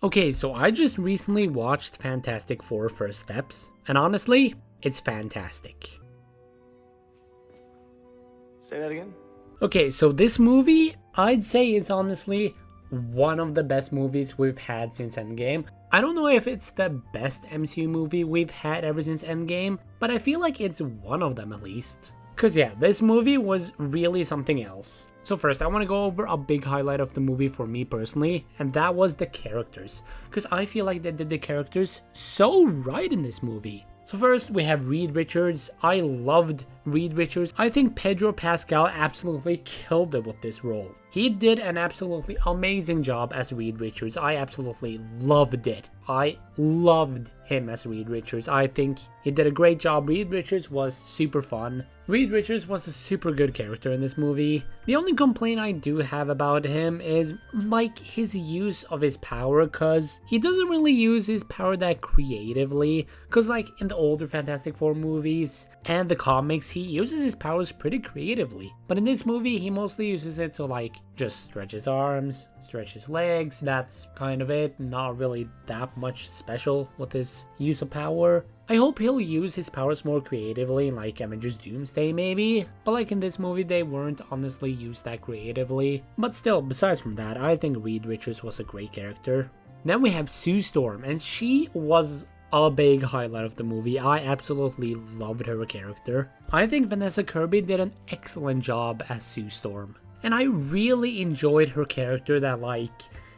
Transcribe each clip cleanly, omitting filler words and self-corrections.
Okay, so I just recently watched Fantastic Four First Steps, and honestly, it's fantastic. Say that again? Okay, so this movie, I'd say is honestly one of the best movies we've had since Endgame. I don't know if it's the best MCU movie we've had ever since Endgame, but I feel like it's one of them at least. Cause yeah, this movie was really something else. So first, I want to go over a big highlight of the movie for me personally, and that was the characters. Cause I feel like they did the characters so right in this movie. So first, we have Reed Richards. I loved Reed Richards. I think Pedro Pascal absolutely killed it with this role. He did an absolutely amazing job as Reed Richards. I absolutely loved it. I loved him as Reed Richards. I think he did a great job. Reed Richards was super fun. Reed Richards was a super good character in this movie. The only complaint I do have about him is like his use of his power, cause he doesn't really use his power that creatively. Cause like in the older Fantastic Four movies and the comics, he uses his powers pretty creatively. But in this movie, he mostly uses it to like just stretch his arms, stretch his legs, that's kind of it. Not really that much special with his use of power. I hope he'll use his powers more creatively in like Avengers Doomsday maybe, but like in this movie they weren't honestly used that creatively. But still, besides from that, I think Reed Richards was a great character. Then we have Sue Storm, and she was a big highlight of the movie. I absolutely loved her character. I think Vanessa Kirby did an excellent job as Sue Storm. And I really enjoyed her character that like,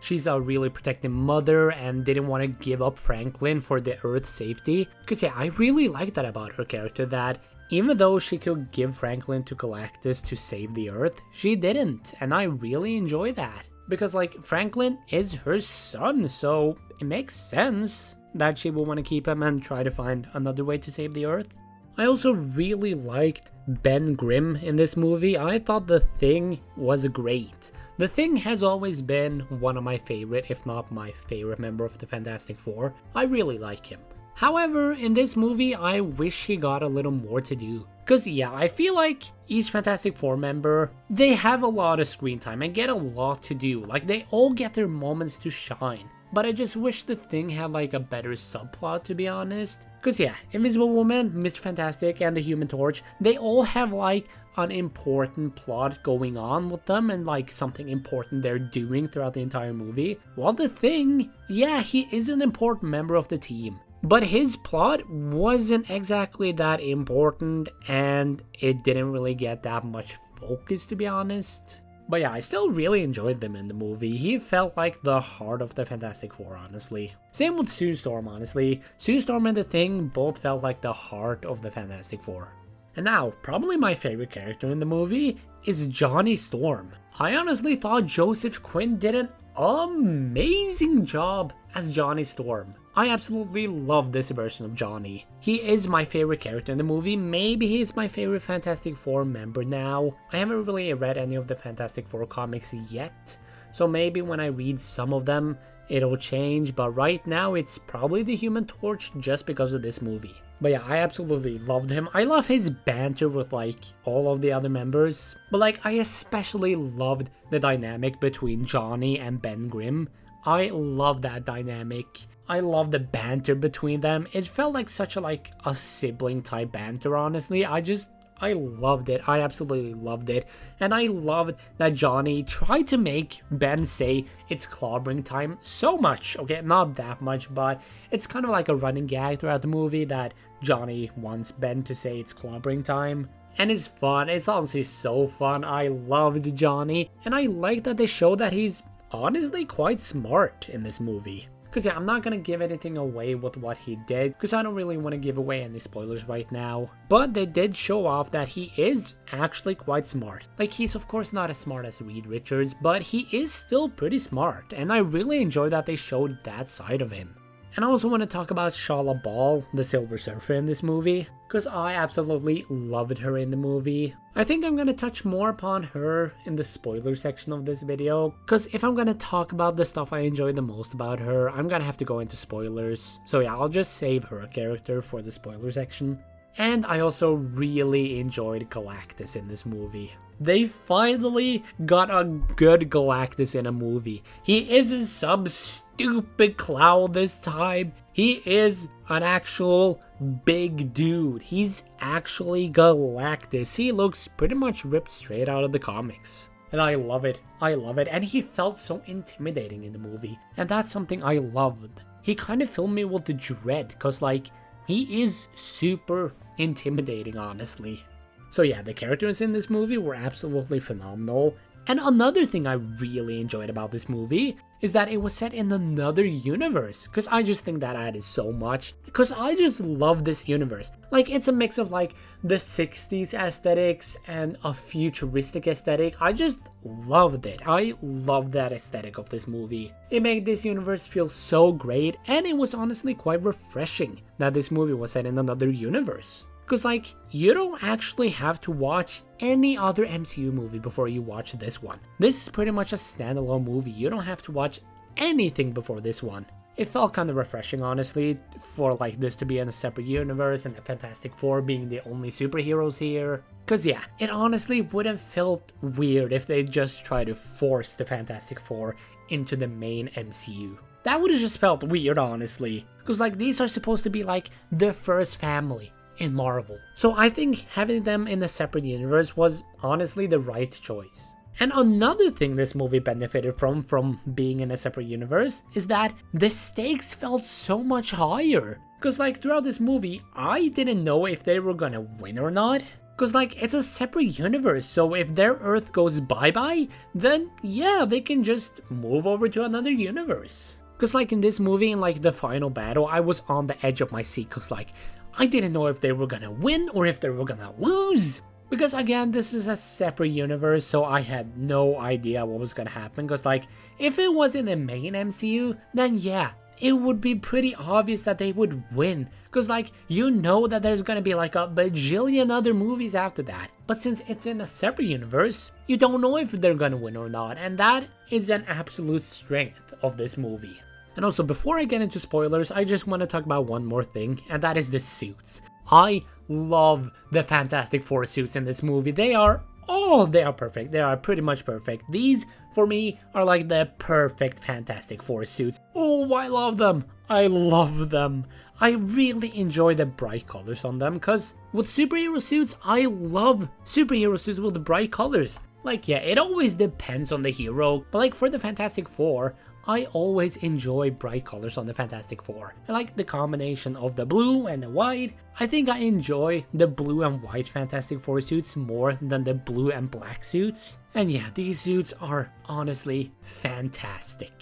she's a really protective mother and didn't want to give up Franklin for the Earth's safety. Because yeah, I really like that about her character, that even though she could give Franklin to Galactus to save the Earth, she didn't. And I really enjoy that. Because like, Franklin is her son, so it makes sense that she will want to keep him and try to find another way to save the Earth. I also really liked Ben Grimm in this movie. I thought The Thing was great. The Thing has always been one of my favorite, if not my favorite member of the Fantastic Four. I really like him. However, in this movie, I wish he got a little more to do. Cause yeah, I feel like each Fantastic Four member, they have a lot of screen time and get a lot to do. Like they all get their moments to shine. But I just wish The Thing had like a better subplot, to be honest. Cause yeah, Invisible Woman, Mr. Fantastic, and the Human Torch, they all have like an important plot going on with them and like something important they're doing throughout the entire movie. While The Thing, yeah, he is an important member of the team. But his plot wasn't exactly that important and it didn't really get that much focus, to be honest. But yeah, I still really enjoyed them in the movie. He felt like the heart of the Fantastic Four, honestly. Same with Sue Storm, honestly. Sue Storm and The Thing both felt like the heart of the Fantastic Four. And now, probably my favorite character in the movie is Johnny Storm. I honestly thought Joseph Quinn did an amazing job as Johnny Storm. I absolutely love this version of Johnny. He is my favorite character in the movie. Maybe he's my favorite Fantastic Four member now. I haven't really read any of the Fantastic Four comics yet, so maybe when I read some of them, it'll change, but right now it's probably the Human Torch just because of this movie. But yeah, I absolutely loved him. I love his banter with like all of the other members, but like I especially loved the dynamic between Johnny and Ben Grimm. I love that dynamic. I love the banter between them. It felt like such a sibling type banter, honestly. I loved it. I absolutely loved it. And I loved that Johnny tried to make Ben say it's clobbering time so much. Okay, not that much, but it's kind of like a running gag throughout the movie that Johnny wants Ben to say it's clobbering time. And it's fun. It's honestly so fun. I loved Johnny. And I like that they show that he's honestly quite smart in this movie. Because yeah, I'm not going to give anything away with what he did, because I don't really want to give away any spoilers right now. But they did show off that he is actually quite smart. Like, he's of course not as smart as Reed Richards, but he is still pretty smart. And I really enjoy that they showed that side of him. And I also want to talk about Shala Ball, the Silver Surfer in this movie, because I absolutely loved her in the movie. I think I'm going to touch more upon her in the spoiler section of this video, because if I'm going to talk about the stuff I enjoy the most about her, I'm going to have to go into spoilers. So yeah, I'll just save her character for the spoiler section. And I also really enjoyed Galactus in this movie. They finally got a good Galactus in a movie. He isn't some stupid clown this time. He is an actual big dude. He's actually Galactus. He looks pretty much ripped straight out of the comics. And I love it. I love it. And he felt so intimidating in the movie. And that's something I loved. He kind of filled me with the dread, because like, he is super intimidating, honestly. So yeah, the characters in this movie were absolutely phenomenal. And another thing I really enjoyed about this movie is that it was set in another universe, because I just think that added so much, because I just love this universe. Like, it's a mix of like the 60s aesthetics and a futuristic aesthetic. I just loved it. I love that aesthetic of this movie. It made this universe feel so great, and it was honestly quite refreshing that this movie was set in another universe. Because like, you don't actually have to watch any other MCU movie before you watch this one. This is pretty much a standalone movie. You don't have to watch anything before this one. It felt kind of refreshing, honestly, for like this to be in a separate universe and the Fantastic Four being the only superheroes here. Because yeah, it honestly would have felt weird if they just tried to force the Fantastic Four into the main MCU. That would have just felt weird, honestly. Because like, these are supposed to be like the first family in Marvel. So I think having them in a separate universe was honestly the right choice. And another thing this movie benefited from being in a separate universe is that the stakes felt so much higher. Because like, throughout this movie, I didn't know if they were gonna win or not. Because like, it's a separate universe, so if their Earth goes bye-bye, then yeah, they can just move over to another universe. Because like, in this movie, in like the final battle, I was on the edge of my seat, because like, I didn't know if they were gonna win or if they were gonna lose. Because again, this is a separate universe, so I had no idea what was gonna happen. Because like, if it was in the main MCU, then yeah, it would be pretty obvious that they would win. Because like, you know that there's gonna be like a bajillion other movies after that. But since it's in a separate universe, you don't know if they're gonna win or not. And that is an absolute strength of this movie. And also, before I get into spoilers, I just want to talk about one more thing, and that is the suits. I love the Fantastic Four suits in this movie. They are perfect. They are pretty much perfect. These, for me, are like the perfect Fantastic Four suits. Oh, I love them. I love them. I really enjoy the bright colors on them, because with superhero suits, I love superhero suits with the bright colors. Like, yeah, it always depends on the hero, but like for the Fantastic Four, I always enjoy bright colors on the Fantastic Four. I like the combination of the blue and the white. I think I enjoy the blue and white Fantastic Four suits more than the blue and black suits. And yeah, these suits are honestly fantastic.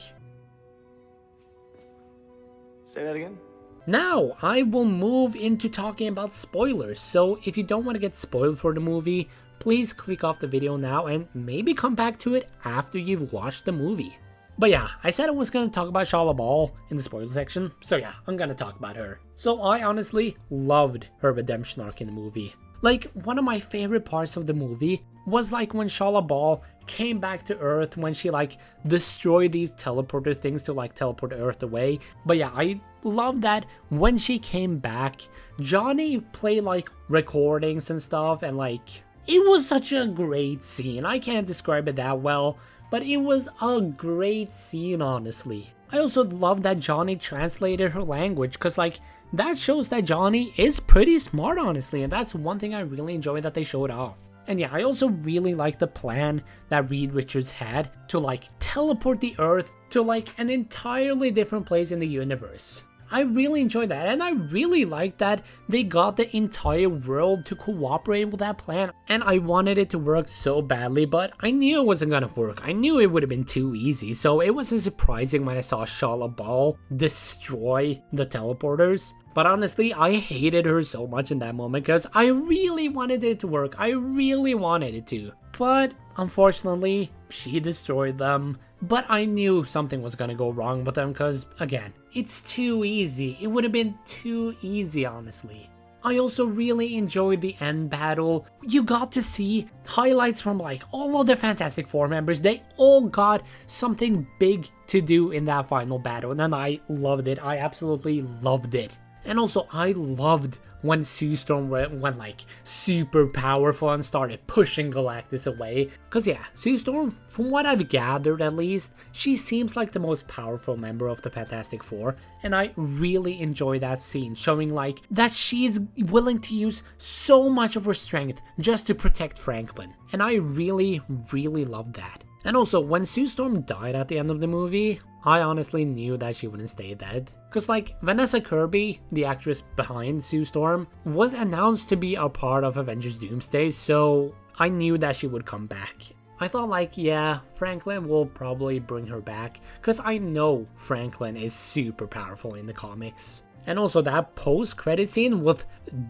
Say that again? Now, I will move into talking about spoilers, so if you don't want to get spoiled for the movie, please click off the video now and maybe come back to it after you've watched the movie. But yeah, I said I was going to talk about Shala Bal in the spoiler section, so yeah, I'm going to talk about her. So I honestly loved her redemption arc in the movie. Like, one of my favorite parts of the movie was like when Shala Bal came back to Earth, when she like destroyed these teleporter things to like teleport Earth away. But yeah, I love that when she came back, Johnny played like recordings and stuff, and like, it was such a great scene. I can't describe it that well, but it was a great scene, honestly. I also love that Johnny translated her language, because like, that shows that Johnny is pretty smart, honestly, and that's one thing I really enjoy that they showed off. And yeah, I also really like the plan that Reed Richards had to like teleport the Earth to like an entirely different place in the universe. I really enjoyed that, and I really liked that they got the entire world to cooperate with that plan. And I wanted it to work so badly, but I knew it wasn't gonna work. I knew it would have been too easy, so it wasn't surprising when I saw Shala Bal destroy the teleporters. But honestly, I hated her so much in that moment because I really wanted it to work. I really wanted it to. But unfortunately, she destroyed them. But I knew something was gonna go wrong with them because, again, it's too easy. It would have been too easy, honestly. I also really enjoyed the end battle. You got to see highlights from like all of the Fantastic Four members. They all got something big to do in that final battle, and I loved it. I absolutely loved it. And also, I loved when Sue Storm went like super powerful and started pushing Galactus away. Cause yeah, Sue Storm, from what I've gathered at least, she seems like the most powerful member of the Fantastic Four, and I really enjoy that scene, showing like that she's willing to use so much of her strength just to protect Franklin, and I really love that. And also, when Sue Storm died at the end of the movie, I honestly knew that she wouldn't stay dead. Cause like, Vanessa Kirby, the actress behind Sue Storm, was announced to be a part of Avengers Doomsday, so I knew that she would come back. I thought like, yeah, Franklin will probably bring her back, cause I know Franklin is super powerful in the comics. And also that post-credit scene with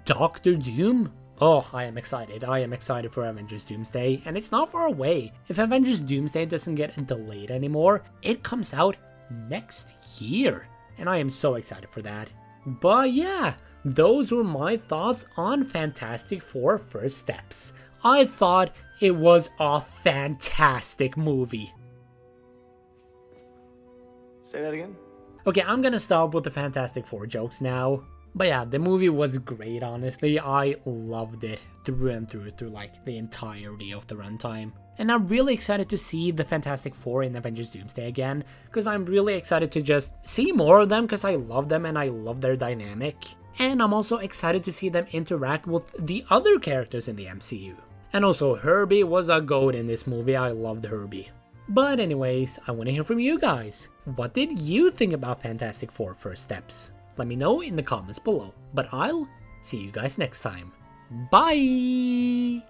Doctor Doom, oh, I am excited. I am excited for Avengers Doomsday, and it's not far away. If Avengers Doomsday doesn't get delayed anymore, it comes out next year, and I am so excited for that. But yeah, those were my thoughts on Fantastic Four First Steps. I thought it was a fantastic movie. Say that again? Okay, I'm gonna stop with the Fantastic Four jokes now. But yeah, the movie was great, honestly. I loved it through and through like the entirety of the runtime. And I'm really excited to see the Fantastic Four in Avengers Doomsday again, because I'm really excited to just see more of them, because I love them and I love their dynamic. And I'm also excited to see them interact with the other characters in the MCU. And also, Herbie was a goat in this movie. I loved Herbie. But anyways, I want to hear from you guys. What did you think about Fantastic Four First Steps? Let me know in the comments below. But I'll see you guys next time. Bye!